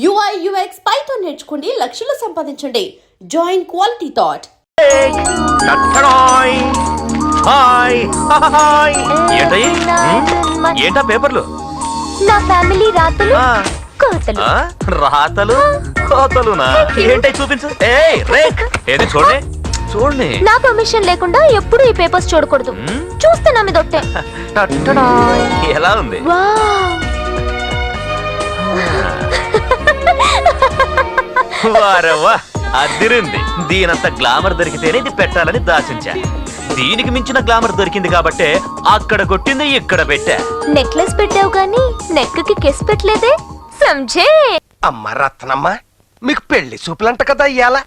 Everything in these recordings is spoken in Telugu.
UI UX పైథాన్ నేర్చుకోండి, లక్షలు సంపాదించండి. Join quality thought. ఏంటా పేపర్లు? నా ఫ్యామిలీ రాతలు కోతలు. రాతలు కోతలునా? ఏంటై చూపించు. ఏది చూడండి చూడండి. నా పర్మిషన్ లేకుండా ఎప్పుడు ఈ పేపర్స్ చూడకూడదు. చూస్తే నా మీద ఒట్టే. ఎలా ఉంది? వారవ్వా అదిరింది. దీనంత గ్లామర్ దొరికితేనే ఇది పెట్టాలని దాచించా. దీనికి మించిన గ్లామర్ దొరికింది కాబట్టే అక్కడ కొట్టింది ఇక్కడ పెట్టా. నెక్లెస్ పెట్టావు గానీ నెక్ కి కిస్ పెట్టలేదే. సంజే అమ్మ రత్నమ్మ, మీకు పెళ్లి చూపులంట కదా ఇయ్యాల.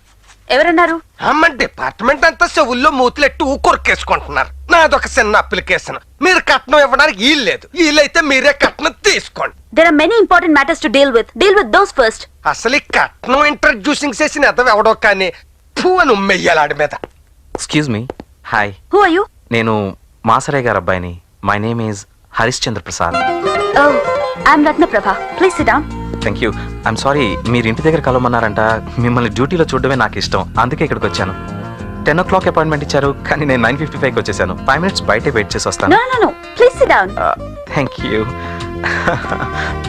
ఎవరన్నారు? అమ్మ డిపార్ట్మెంట్ అంతా చెవుల్లో మూతులెట్టు కొరికేసుకుంటున్నారు. నాదొక చిన్న అప్లికేషన్. మీరు కట్నం ఇవ్వడానికి వీల్లేదు. వీలైతే మీరే కట్నం తీసుకోండి. There are many important matters to deal with. Deal with those first. అసలు ఈ కట్నం ఇంట్రడ్యూసింగ్ చేసిన ఎదవ ఎవడో కానీ అని ఉమ్మెయ్యాలాడి మీద. Excuse me. Hi. Who are you? నేను మాసరే గారి అబ్బాయిని. My name is Harishchandra Prasad. Oh, I'm Ratna Prabha. Please sit down. Thank you. I'm sorry, మీరు ఇంటి దగ్గర కలవమన్నారంట. మిమ్మల్ని డ్యూటీలో చూడడమే నాకు ఇష్టం, అందుకే ఇక్కడికి వచ్చాను. 10 o'clock అపాయింట్మెంట్ ఇచ్చారు, కానీ నేను 9:55కి వచ్చేసాను. 5 minutes బయటే వెయిట్ చేసి వస్తాను. No. Please sit down. Thank you.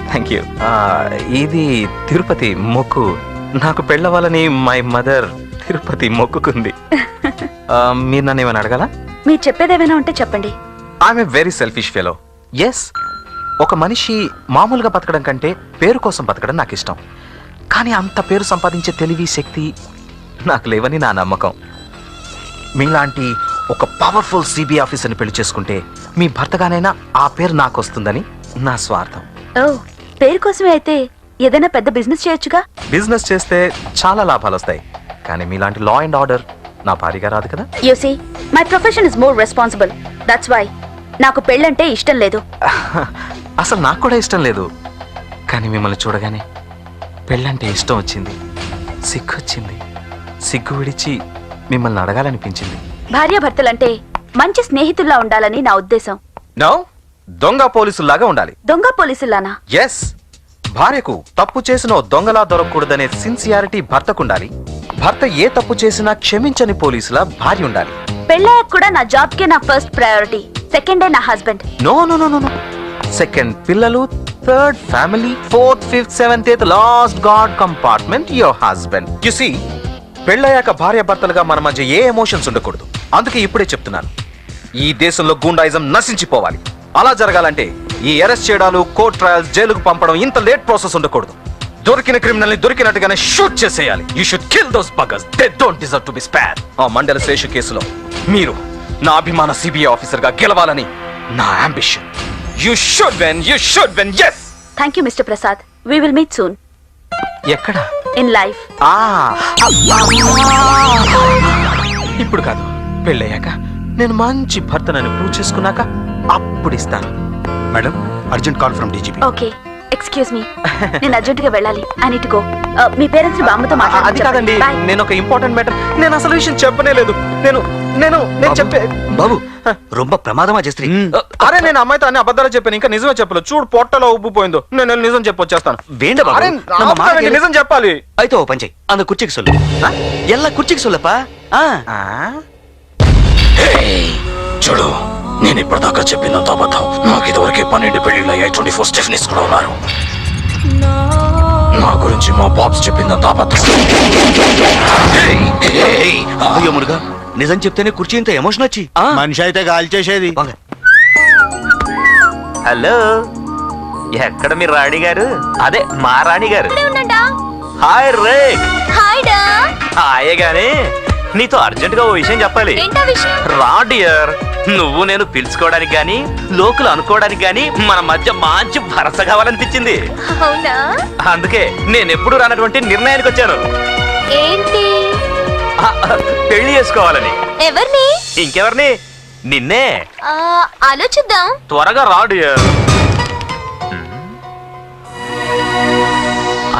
Thank you. ఇది తిరుపతి మొక్కు. నాకు పెళ్ళవ్వాలని మై మదర్ తిరుపతి మొక్కుకుంది. మీరు నన్ను ఏమైనా అడగాల? మీరు చెప్పేదేమైనా ఉంటే చెప్పండి. I'm a very selfish fellow. Yes, ఒక మనిషి మామూలుగా బతకడం కంటే పేరు కోసం బతకడం నాకు ఇష్టం. కానీ అంత పేరు సంపాదించే తెలివి శక్తి నాకు లేవని నా నమ్మకం. మీలాంటి ఒక పవర్ఫుల్ సిబిఐ ఆఫీసర్ని పెళ్లి చేసుకుంటే మీ భర్తగానైనా ఆ పేరు నాకు వస్తుందని నా స్వార్థం. ఓ, పేరు కోసమే అయితే ఏదైనా పెద్ద బిజినెస్ చేయొచ్చుగా. బిజినెస్ చేస్తే చాలా లాభాలు వస్తాయి, కానీ మీలాంటి లా అండ్ ఆర్డర్ నా భారీగా రాదు కదా. You see, my profession is more responsible. That's why నాకు పెళ్ళంటే ఇష్టం లేదు. అసలు నాకు కూడా ఇష్టం లేదు, కానీ మిమ్మల్ని చూడగానే పెళ్ళంటే ఇష్టం వచ్చింది. సిగ్గు వచ్చింది. సిగ్గు విడిచి మిమ్మల్ని అడగాలనిపించింది. భార్యాభర్తలంటే మంచి స్నేహితుల్లా ఉండాలని నా ఉద్దేశం. నో, దొంగ పోలీసుల్లాగా ఉండాలి. దొంగ పోలీసుల్లానా? ఎస్, భార్యకు తప్పు చేసిన దొంగలా దొరకకూడదనే సిన్సియారిటీ భర్తకుండాలి. భర్త ఏ తప్పు చేసినా క్షమించని పోలీసులా భార్య ఉండాలి. పెళ్ళాక కూడా నా జాబ్ కే నా ఫస్ట్ ప్రయారిటీ, సెకండే నా husband. No no no no. Second పిల్లలు, third family, fourth, fifth, seventh, eighth, last God compartment your husband. You see, పెళ్ళయ్యాక భార్య భర్తలుగా మన మధ్య ఏ ఎమోషన్స్ ఉండకూడదు. అందుకే ఇప్పుడే చెప్తున్నాను, ఈ దేశంలో గూండాయిజం నశించిపోవాలి. అలా జరగాలంటే ఈ అరెస్ట్ చేయడాలు, కోర్ట్ ట్రయల్స్, జైలుకు పంపడం, ఇంత లేట్ ప్రాసెస్ ఉండకూడదు. దొరికిన క్రిమినల్ ని దొరికినట్టుగానే షూట్ చేసేయాలి. You should kill those buggers. They don't deserve to be spared. ఆ మండల శేషు కేసులో మీరు నా అభిమాన సిబిఐ ఆఫీసర్ గా గెలవాలని నా ambition. You should win. You should win. yes. Thank you, Mr. Prasad. We will meet soon. ఎక్కడ? In life. ఇప్పుడు కాదు, పెళ్ళయ్యాక నేను మంచి భర్తనని ప్రూవ్ చేసుకున్నాక అప్పుడు ఇస్తాను. Madam, urgent call from DGP. Okay. Excuse me. నేను అర్జెంట్ గా వెళ్ళాలి. I need to go. Me parents ని బామ్మతో అది కాదండి, మాట్లాడండి. నేను ఒక ఇంపార్టెంట్ మ్యాటర్. నేను అసలు విషయం చెప్పనే లేదు. నేను చెప్పే బాబు, రొంబ ప్రమాదమా చేస్త్రీ? అరే, నేను అమ్మాయితో అన్ని అబద్ధాలు చెప్పాను, ఇంకా నిజమే చెప్పలేదు. చూడు, పొట్టలో ఉబ్బిపోయిందో. నేను నిజం చెప్పొచ్చేస్తాను. వేండ బాబు, అరే, நம்ம మాట ఆపండి, నిజం చెప్పాలి. అయితే ఓ పంచే, அந்த కుర్చీకి சொல்லு. எல்லா కుర్చీకి சொல்லப்பா. చూడు, నేను ఇప్పటిదాకా చెప్పినంత అబద్ధం. నాకు ఇదివరకే 12 పెళ్లిళ్ళు అయ్యాయి. 24 స్టెఫ్నీస్ కూడా ఉన్నారు. నా గురించి మా బాబ్స్ చెప్పిందంత అబద్ధం. అయ్యో మురుగా, నిజం చెప్తేనే కుర్చీ ఇంత ఎమోషన్ వచ్చి మనిషి అయితే గాలి చేసేది. హలో, ఎక్కడ మీ రాణి గారు? అదే మా రాణి గారు. Hi rake. హాయ్ డా. హాయే గానీ నీతో అర్జెంట్ గా ఓ విషయం చెప్పాలి. ఏంటా విషయం? రా డియర్. నువ్వు నేను పిలుచుకోవడానికి గానీ, లోకులు అనుకోవడానికి గానీ మన మధ్య మంచి భరస కావాలనిపించింది. అవునా? అందుకే నేను ఎప్పుడు రానటువంటి నిర్ణయానికి వచ్చాను. ఏంటి? పెళ్లి చేసుకోవాలని. ఎవరిని? ఇంకెవరిని? నిన్నే. ఆలోచిద్దాం. త్వరగా రా డియర్.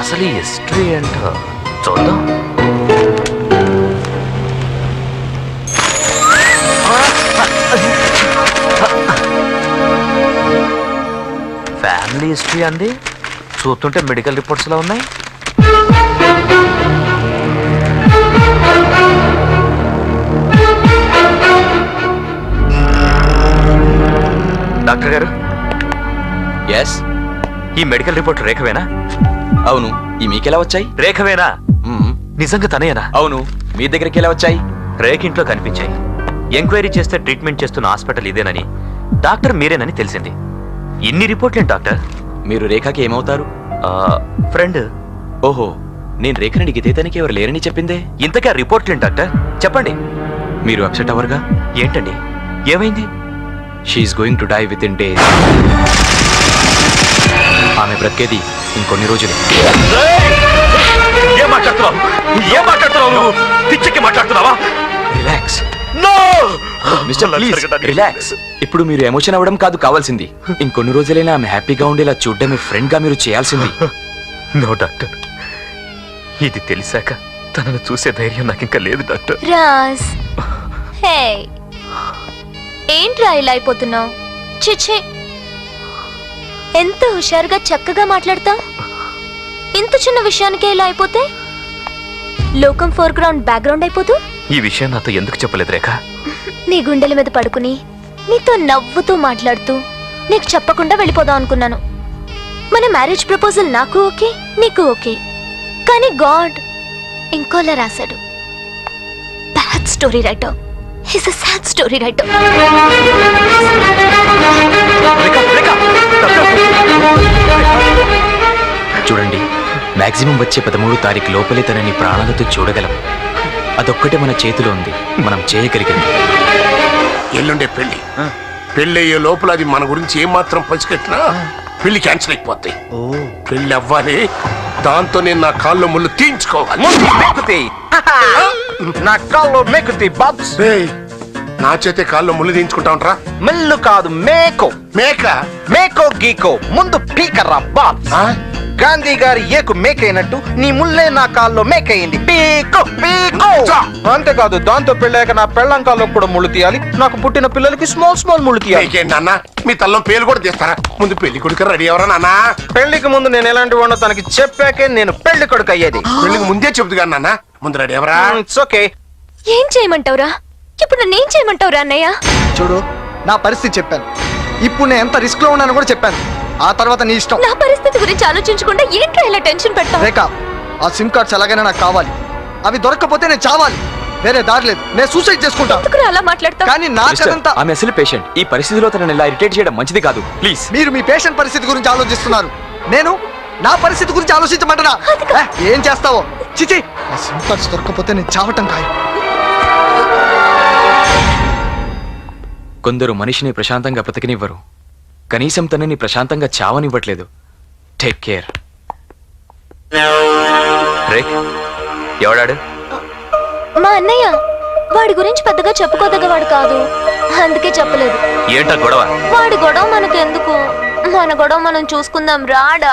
అసలు ఈ హిస్టరీ ఏంటో చూద్దాం. ఫ్యామిలీ హిస్టరీ అండి. చూస్తుంటే మెడికల్ రిపోర్ట్స్ లో ఉన్నాయి. డాక్టర్ గారు, ఎస్, ఈ మెడికల్ రిపోర్ట్ రేఖవేనా? అవును. ఈ మీకెలా వచ్చాయి? రేఖవేనా? నిజంగా తనేనా? అవును. మీ దగ్గరికి ఎలా వచ్చాయి? రేఖ ఇంట్లో కనిపించాయి. ఎంక్వైరీ చేస్తే ట్రీట్మెంట్ చేస్తున్న హాస్పిటల్ ఇదేనని, డాక్టర్ మీరేనని తెలిసింది. ఇన్ని రిపోర్ట్లేంటి డాక్టర్? మీరు రేఖకి ఏమవుతారు? ఫ్రెండ్. ఓహో, నేను రేఖని గితేతానికి ఎవరు లేరని చెప్పిందే. ఇంతకీ ఆ రిపోర్ట్లేంటి డాక్టర్? చెప్పండి. మీరు అప్సెట్ అవర్గా? ఏంటండి, ఏమైంది? She is going to die within days. ఆమె బ్రతికేది ఇంకొన్ని రోజులే. ఏం మాట్లాడుతున్నావు? ఏం మాట్లాడుతున్నావు నువ్వు? పిచ్చెక్కి మాట్లాడుతున్నావా? Relax no mister, please relax. ఇప్పుడు మీరు ఎమోషన్ అవ్వడం కాదు కావాల్సింది. ఇంకొన్ని రోజులైనా ఆమె హ్యాపీగా ఉండేలా చూడడమే ఫ్రెండ్ గా మీరు చేయాల్సింది. నో డాక్టర్, ఇది తెలిసాక తనను చూసే ధైర్యం నాకు ఇంకా లేదు డాక్టర్. రాజ్, హే, ఏంట్రా ఇలా అయిపోతున్నావు? చిచి, ఎంత హుషారుగా చక్కగా మాట్లాడతావు. ఇంత చిన్న విషయానికే ఇలా అయిపోతే లోకం ఫోర్గ్రౌండ్ బ్యాక్గ్రౌండ్ అయిపోతూ. ఈ విషయం నాతో ఎందుకు చెప్పలేదు రేఖ? నీ గుండెల మీద పడుకుని నీతో నవ్వుతూ మాట్లాడుతూ నీకు చెప్పకుండా వెళ్ళిపోదాం అనుకున్నాను. మన మ్యారేజ్ ప్రపోజల్ నాకు ఓకే, నీకు ఓకే, కానీ గాడ్ ఇంకోలా రాశాడు. Bad story writer. He's a sad story writer. చూడండి, మాక్సిమం వచ్చే 13వ తారీఖు లోపలే తనని ప్రాణాలతో చూడగలం. అదొక్కటే మన చేతిలో ఉంది, మనం చేయగలిగింది. ఎల్లుండే పెళ్లి. పెళ్లి అయ్యే లోపల అది మన గురించి ఏమాత్రం పసిగట్టినా పెళ్లి క్యాన్సిల్ అయిపోతాయి. పెళ్లి అవ్వాలి, దాంతో నేను నా కాళ్ళు ముళ్ళు తీయించుకోవాలి. నా కాళ్ళు మేకుతి బాబ్స్. ఏయ్, నా చేతే కాళ్ళు ముళ్ళు తీయించుకుంటా ఉంటారా? మెల్లు కాదు, మేకో. మేక మేకో గీకో ముందు పీకర్రా బాబ్స్. గాంధీ గారి ఏకు మేకైనట్టు నీ ముల్లే నా కాల్లో మేకయింది. పీకో పీకో. అంతేకాదు, దాంతో పెళ్ళాక నా పెళ్ళం కాల్లో కూడా ముళ్ళు తీయాలి. నాకు పుట్టిన పిల్లలకి స్మాల్ స్మాల్ ముళ్ళు తీయాలి. నాన్న, మీ తల్లో పేర్లు కూడా తీస్తారా? ముందు పెళ్లి కొడుకు రెడీ ఎవరా నాన్న? పెళ్లికి ముందు నేను ఎలాంటి వాడినో తనకి చెప్పాకే నేను పెళ్లి కొడుకు అయ్యేది. పెళ్లికి ముందే చెబుతుగా నాన్న, ముందు రెడీ ఎవరా? It's okay. ఏం చేయమంటావురా? ఇప్పుడు నన్ను ఏం చేయమంటావురా అన్నయ్య? చూడు, నా పరిస్థితి చెప్పాను. ఇప్పుడు నేను ఎంత రిస్క్ లో ఉన్నాను కూడా చెప్పాను. ఆ తర్వాత నీ ఇష్టం. నా పరిస్థితి గురించి ఆలోచించకుండా ఏంట్రా ఇలా టెన్షన్ పెడతావు? రేఖ, ఆ సిమ్ కార్డ్స్ ఎలాగైనా నాకు కావాలి. అవి దొరకకపోతే నేను చావాలి. వేరే దారి లేదు. నేను సూసైడ్ చేసుకుంటా. ఎందుకురా అలా మాట్లాడతావు? కానీ మిస్టర్, నాకంతా ఆమె అసలు పేషెంట్. ఈ పరిస్థితిలో తనని ఇలా ఇరిటేట్ చేయడం మంచిది కాదు. ప్లీజ్. మీరు మీ పేషెంట్ పరిస్థితి గురించి ఆలోచిస్తున్నారు. నేను నా పరిస్థితి గురించి ఆలోచించమంటున్నా. ఏం చేస్తావో? చిచి, ఆ సిమ్ కార్డ్స్ దొరకకపోతే నేను చావటం ఖాయం. కొందరు మనిషిని ప్రశాంతంగా బ్రతకనివ్వరు, కనీసం తనని ప్రశాంతంగా చావనివ్వట్లేదు. Take care. రేఖ, ఎవడాడు? మా అన్నయ్య. వాడి గురించి పెద్దగా చెప్పుకోదగ్గవాడు కాదు, అందుకే చెప్పలేదు. ఏంటా గొడవ? వాడి గొడవ మనకెందుకు? మన గొడవ మనం చూసుకుందాం, రాడా.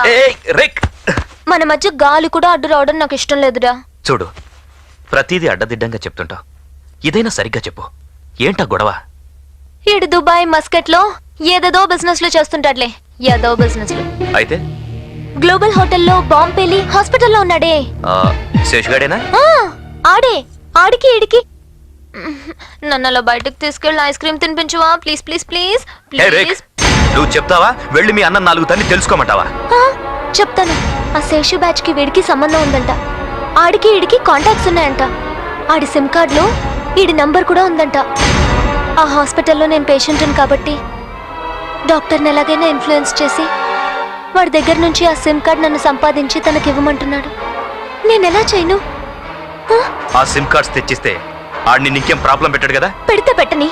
రేక్, మన మధ్య గాలి కూడా అడ్డు రావడం నాకు ఇష్టం లేదురా. చూడు, ప్రతిదీ అడ్డదిడ్డంగా చెప్తుంటావు. ఇదైనా సరిగ్గా చెప్పు, ఏంటా గొడవ? ఈడు దుబాయ్ మస్కట్ లో ఏదేదో బిజినెస్ లో చేస్తుంటాడులే. ఏదో బిజినెస్ లో అయితే గ్లోబల్ హోటల్లో బాంబు పేలి హాస్పిటల్లో ఉన్నాడే. శేషుగాడేనా? ఆ, ఆడే. ఆడికి ఈడికి నన్ను అలా బయటకు తీసుకెళ్ళి ఐస్ క్రీమ్ తినిపించువా ప్లీజ్ ప్లీజ్ ప్లీజ్ ప్లీజ్. నువ్వు చెప్తావా? వెళ్ళి మీ అన్న 4 తన్ని తెలుసుకోమంటావా? చెప్తాను. ఆ శేషు బ్యాచ్ కి వీడికి సంబంధం ఉందంట. ఆడికి ఈడికి కాంటాక్ట్స్ ఉన్నాయంట. ఆడి సిమ్ కార్డ్ లో ఈడి నంబర్ కూడా ఉందంట. ఆ హాస్పిటల్లో నేను పేషెంట్ని కాబట్టి డాక్టర్ని ఎలాగైనా ఇన్ఫ్లుయెన్స్ చేసి వాడి దగ్గర నుంచి ఆ సిమ్ కార్డ్ నన్ను సంపాదించి తనకి ఇవ్వమంటున్నాడు. నేను ఎలా చేయను? ఆ సిమ్ కార్డ్స్ తెచ్చిస్తే ఆడిని నీకేం ప్రాబ్లం పెట్టాడు కదా? పెడితే పెట్టని.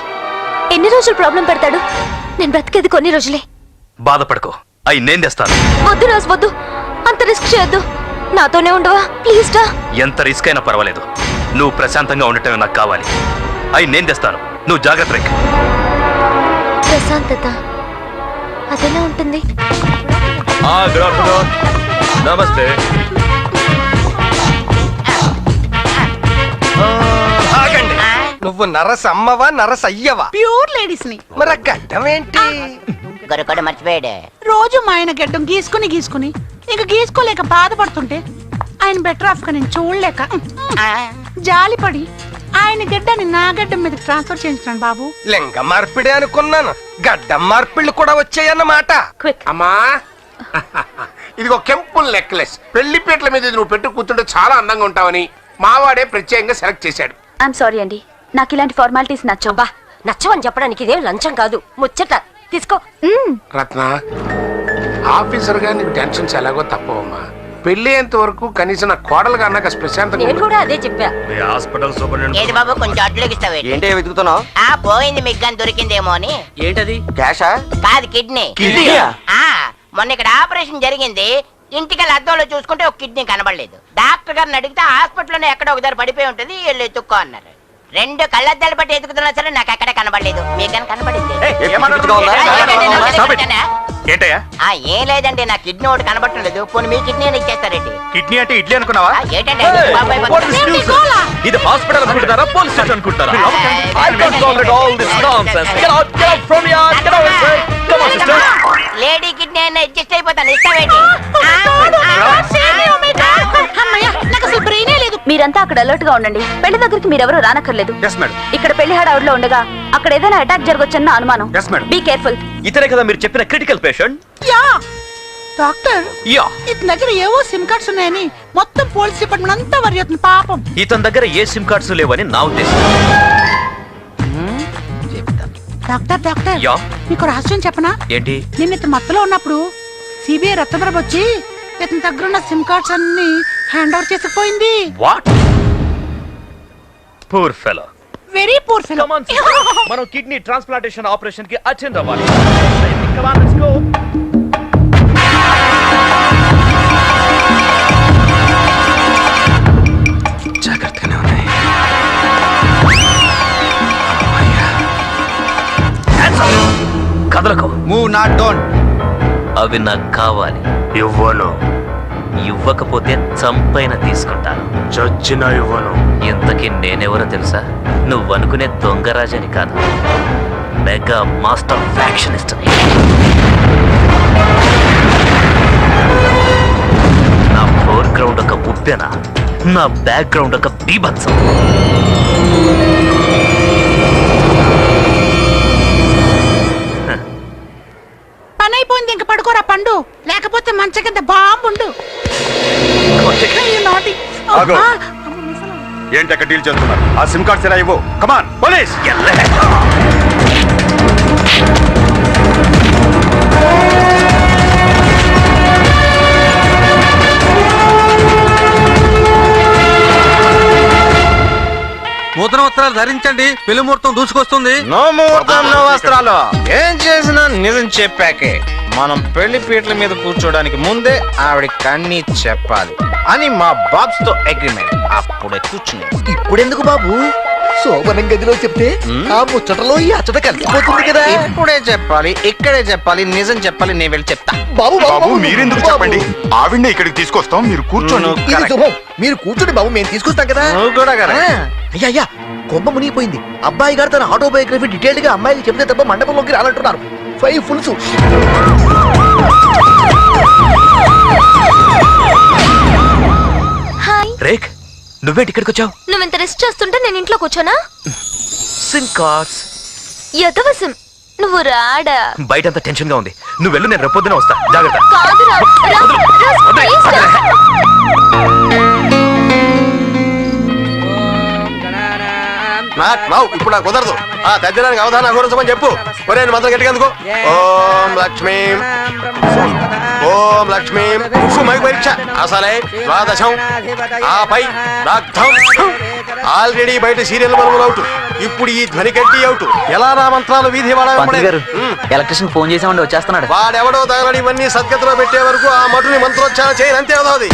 ఎన్ని రోజులు ప్రాబ్లం పెడతాడు? నేను బ్రతికేది కొన్ని రోజులే. బాధపడకో, అయి నేను తెస్తాను. వద్దు రాజు, వద్దు. అంత రిస్క్ చేయొద్దు. నాతోనే ఉండవా ప్లీజ్ డా. ఎంత రిస్క్ అయినా పర్వాలేదు, నువ్వు ప్రశాంతంగా ఉండటమే నాకు కావాలి. అయి నేను తెస్తాను, నువ్వు జాగ్రత్త రేఖ. ప్రశాంతత అదెలా ఉంటుంది? నమస్తే. ఆగండి. నువ్వు నరసమ్మవా నరసయ్యవా? ప్యూర్ లేడీస్ ని. మరి ఆ గడ్డం ఏంటి? గొరకొడ మర్చిపోయాడే. రోజు మా ఆయన గడ్డం గీసుకుని ఇంక గీసుకోలేక బాధపడుతుంటే ఆయన బెటర్ ఆఫ్ గా నేను చూడలేక జాలిపడి ఆయన గడ్డని నా గడ్డ మీద ట్రాన్స్ఫర్ చేయించాను బాబు. లింగ మార్పిడి అనుకున్నాను, గడ్డ మార్పిళ్ళు కూడా వచ్చాయన్నమాట. అమ్మా ఇదిగో కెంపుల్ నెక్లెస్, పెళ్లి పీటల మీద నువ్వు పెట్టు కూర్చుంటే చాలా అందంగా ఉంటావని మావాడే ప్రత్యేకంగా సెలెక్ట్ చేశాడు. ఐఎమ్ సారీ అండి, నాకు ఇలాంటి ఫార్మాలిటీస్ నచ్చవు. నచ్చవని చెప్పడానికి ఇదేం లంచం కాదు, ముచ్చట తీసుకో. రత్న, ఆఫీసర్ గా నీకు టెన్షన్స్ ఎలాగో తప్పవమ్మా. పెళ్లి అయ్యేంత వరకు కనీసం నా కోడలుగా అన్నాక ప్రశాంతంగా నేను కూడా అదే చెప్పా. హాస్పిటల్ సూపరింటెండెంట్ ఏది బాబు కొంచెం అడ్లోకి ఇస్తావే. ఏంటి వెతుకుతున్నావు? పోయింది మీకు కానీ దొరికిందేమో అని. ఏంటది? క్యాషా? కాదు కిడ్నీ. కిడ్నీయా? మొన్న ఇక్కడ ఆపరేషన్ జరిగింది, ఇంటికి అద్దంలో చూసుకుంటే ఒక కిడ్నీ కనబడలేదు. డాక్టర్ గారిని అడిగితే హాస్పిటల్లోనే ఎక్కడో ఒకదారి పడిపోయి ఉంటుంది, వీళ్ళు ఎత్తుక్కో అన్నారు. 2 కళ్ళద్దాలు బట్టి ఎత్తుకుతున్నా సరే నాకు ఎక్కడ కనబడలేదు, మీకు కానీ కనబడింది. ఏంటయ్యా? ఏం లేదండి, నా కిడ్నీ ఒకటి కనబడటం లేదు. పోనీ మీ కిడ్నీ ఇచ్చేస్తారేంటి? కిడ్నీ అంటే ఇడ్లీ అనుకున్నావా? ఏంటంటే ఇది హాస్పిటల్ అనుకుంటున్నారా, పోలీస్ స్టేషన్ అనుకుంటున్నారా? లేడీ కిడ్నీ అయినా అడ్జస్ట్ అయిపోతాను, ఇస్తావేంటి? మీరంతా అక్కడ అలర్ట్ గా ఉండండి. పెళ్లి దగ్గరికి మీరెవరూ రానక్కర్లేదు. Yes, madam. ఇక్కడ పెళ్లి హడావుడిలో ఉండగా అక్కడ ఏదైనా అటాక్ జరగొచ్చన్న అనుమానం. Yes, madam. Be careful. ఇతనే కదా మీరు చెప్పిన క్రిటికల్ పేషెంట్? Doctor yeah. ఇతని దగ్గర ఏవో సిమ్ కార్డ్స్ ఉన్నాయని మొత్తం పోలీస్ డిపార్ట్మెంట్ అంతా వరి అవుతుంది పాపం. ఇతని దగ్గర ఏ సిమ్ కార్డ్స్ లేవని నా ఉద్దేశం. Doctor doctor yeah. మీకు రహస్యం చెప్పనా? ఏంటి? నిన్న ఇతను మత్తులో ఉన్నప్పుడు సిబిఐ రత్నప్రభ వచ్చి ఇతని దగ్గర ఉన్న సిమ్ కార్డ్స్ అన్ని హ్యాండ్ ఓవర్ చేసుకుపోయింది. What? Poor fellow. Very poor fellow. Come on, sister. మనం కిడ్నీ ట్రాన్స్ప్లాంటేషన్ ఆపరేషన్ కి అటెండ్ అవ్వాలి. Come on, let's go. జాగ్రత్తగానే ఉన్నాయి. కదలకు. Move not don't. అవి నాకు కావాలి. ఇవ్వను, ఇవ్వకపోతే చంపైన తీసుకుంటాను. చచ్చిన ఇవ్వను. ఇంతకీ నేనెవరో తెలుసా? నువ్వు అనుకునే దొంగరాజని కాదు, మెగా మాస్టర్ ఫ్యాక్షనిస్ట్. నా ఫోర్ గ్రౌండ్ ఒక ఉప్పెన, నా బ్యాక్ గ్రౌండ్ ఒక బీభత్సం. పని అయిపోయింది, ఇంక పడుకోరా పండు, లేకపోతే మంచ కింద బాంబుండు. ఆగు. ఏంటి అక్కడ డీల్ చేస్తున్నారు? ఆ సిమ్ కార్డ్స్ ఎలా ఇవ్వు. కమాన్ పోలీస్. నూతన వస్త్రాలు ధరించండి, పెళ్లి ముహూర్తం దూసుకొస్తుంది. నో ముహూర్తం, నో వస్త్రాలు. ఏం చేసినా నిజం చెప్పాకే. మనం పెళ్లి పీటల మీద కూర్చోడానికి ముందే ఆవిడకి అన్ని చెప్పాలి అని మా బాబ్స్ తో అగ్రిమెంట్. అప్పుడే కూర్చుని. ఇప్పుడెందుకు బాబు? శోభనం గదిలో చెప్తే ఆ ముచ్చటలో ఈ అచ్చట కలిసిపోతుంది కదా. ఇప్పుడే చెప్పాలి, ఇక్కడే చెప్పాలి, నిజం చెప్పాలి. నేను వెళ్ళి చెప్తా. బాబు మీరెందుకు చెప్పండి, ఆవిడ్ని ఇక్కడికి తీసుకొస్తాం, మీరు కూర్చోండి. నువ్వు ఇది correct. శుభం. మీరు కూర్చోండి బాబు, మేము తీసుకొస్తాం కదా. నువ్వు కూడా correct. అయ్యా కొంప మునిగిపోయింది. అబ్బాయి గారు తన ఆటోబయోగ్రఫీ డీటెయిల్డ్ గా అమ్మాయికి చెప్తే తప్ప మండపంలోకి రానంటున్నారు. 5 ఫుల్స్. హాయ్. రేక్, నువ్వేంటి ఇక్కడికి వచ్చావు? నువ్వు ఇంత రెస్ట్ చేస్తుంటే నేను ఇంట్లో కూర్చోనా? SIM cards. యథవసం, నువ్వు రాడా? బయట అంతా టెన్షన్ గా ఉంది. నువ్వు వెళ్ళు, నేను రేపొద్దున వస్తా. జాగ్రత్త. కాదురా, రా, రా, ప్లీజ్ రా. ఇప్పుడు నాకు కుదరదు. ఆ తగ్గడానికి అవధానం అఘోరించమని చెప్పు. ఒరే మంత్రం గట్టిగా. ఓం లక్ష్మీ ఓం లక్ష్మీ మైక్ పరీక్ష అసలే ద్వాదశం ఆపై రాగ్ధం. ఆల్రెడీ బయట సీరియల్ బరువులు అవుట్, ఇప్పుడు ఈ ధ్వని గట్టి అవుట్. ఎలా నా మంత్రాలు వీధి ఎలక్ట్రిషియన్ ఫోన్ చేసామండి, వచ్చేస్తున్నాడు. వాడెవడో తగలడి ఇవన్నీ సద్గతిలో పెట్టే వరకు ఆ మటుని మంత్రోచ్చారణ చేయని అంతే అవుతుంది.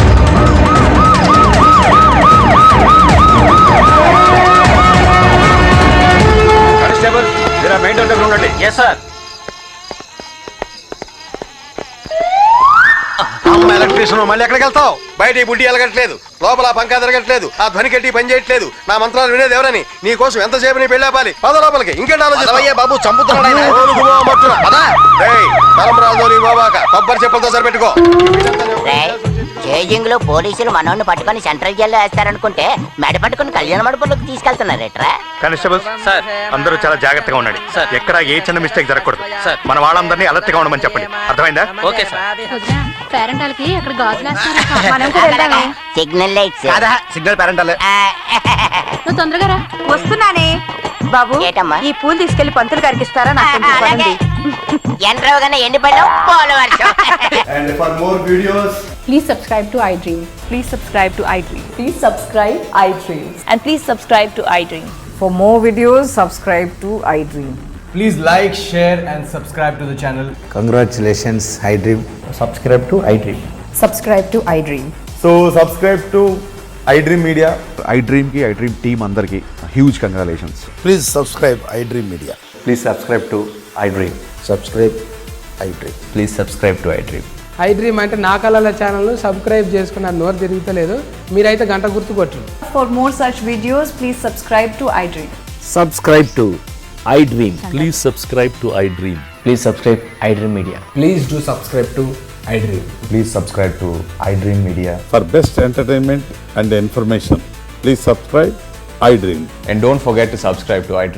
కానిస్టేబుల్, మీరు మెయిన్ డోర్ దగ్గర ఉండండి. Yes sir. అమ్మ ఎలక్ట్రీషియన్, మళ్ళీ ఎక్కడికి వెళ్తావు? బయట ఈ బుడ్డి ఎలగట్లేదు, లోపల పంకా తిరగట్లేదు, ఆ ధ్వని కట్టి పని చేయట్లేదు. నా మంత్రాలు వినేది ఎవరని? నీ కోసం ఎంతసేపు నీ పెళ్ళాపాలి. పద లోపలికి. ఇంకేంటి ఆలోచన బాబు చంపుతున్నాడు. తలంబరాలతో నీ బాబాక కొబ్బరి చెప్పులతో సరిపెట్టుకో. చేజింగ్ లో పోలీసులు మనోడిని పట్టుకొని సెంట్రల్ జైల్లో వేస్తారనుకుంటే మెడ పట్టుకొని కళ్యాణ మండపంలోకి తీసుకెళ్తున్నారేట్రా? కానిస్టేబుల్ సార్, అందరూ చాలా జాగ్రత్తగా ఉండండి సార్. ఎక్కడ ఏ చిన్న మిస్టేక్ జరగకూడదు సార్. మన వాళ్ళందరినీ అలర్ట్ గా ఉండమని చెప్పండి, అర్థమైందా? Okay sir. పేరెంటాలకి అక్కడ గాజులు సిగ్నల్ లైట్స్ సిగ్నల్ పేరెంటాలే. నువ్వు తొందరగా రా. వస్తున్నానే బాబు. ఏటమ్మా? ఈ పూలు తీసుకెళ్లి పంతులు గారికి ఇస్తారా? నాకు కొంచెం పని ఉంది. ఎండ్రవగానే ఎండిపోయావు పోలవర్షం. And for more videos, Please subscribe to iDream. Please subscribe to iDream. Please subscribe iDream. And please subscribe to iDream. For more videos, subscribe to iDream. please like, share and subscribe to the channel. Congratulations, iDream. Subscribe to iDream. Subscribe to iDream. So subscribe to iDream Media. iDream ki iDream team andarki huge congratulations. Please subscribe iDream Media. Please subscribe to iDream. Subscribe iDream. Please subscribe to iDream. iDream అంటే నా కళల ఛానల్ సబ్స్క్రైబ్ చేసుకున్న నోరు తిరుగుతలేదు. మీరైతే గంట గుర్తు కొట్టండి. For more such videos, please subscribe to iDream. Subscribe to iDream. Please subscribe to iDream. Please subscribe iDream Media. Please do subscribe to iDream. Please subscribe to iDream Media. For best entertainment and information, please subscribe iDream. And don't forget to subscribe to iDream.